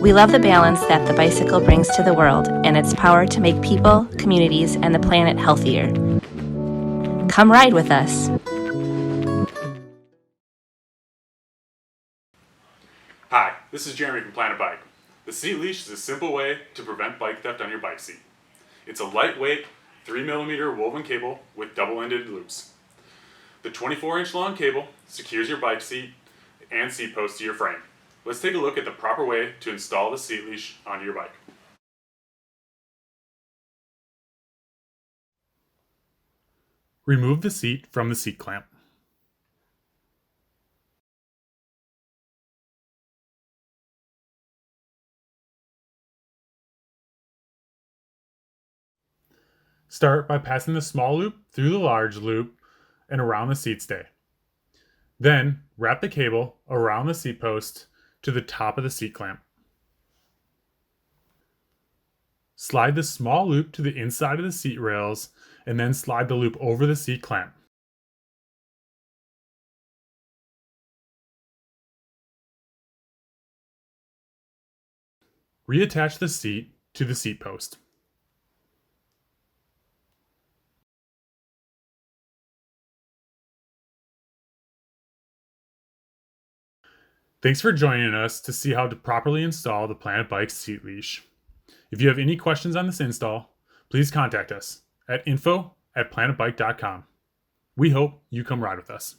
We love the balance that the bicycle brings to the world and its power to make people, communities, and the planet healthier. Come ride with us. Hi, this is Jeremy from Planet Bike. The seat leash is a simple way to prevent bike theft on your bike seat. It's a lightweight 3mm woven cable with double-ended loops. The 24-inch long cable secures your bike seat and seat post to your frame. Let's take a look at the proper way to install the seat leash onto your bike. Remove the seat from the seat clamp. Start by passing the small loop through the large loop and around the seat stay. Then wrap the cable around the seat post to the top of the seat clamp. Slide the small loop to the inside of the seat rails and then slide the loop over the seat clamp. Reattach the seat to the seat post. Thanks for joining us to see how to properly install the Planet Bike seat leash. If you have any questions on this install, please contact us at info@planetbike.com. We hope you come ride with us.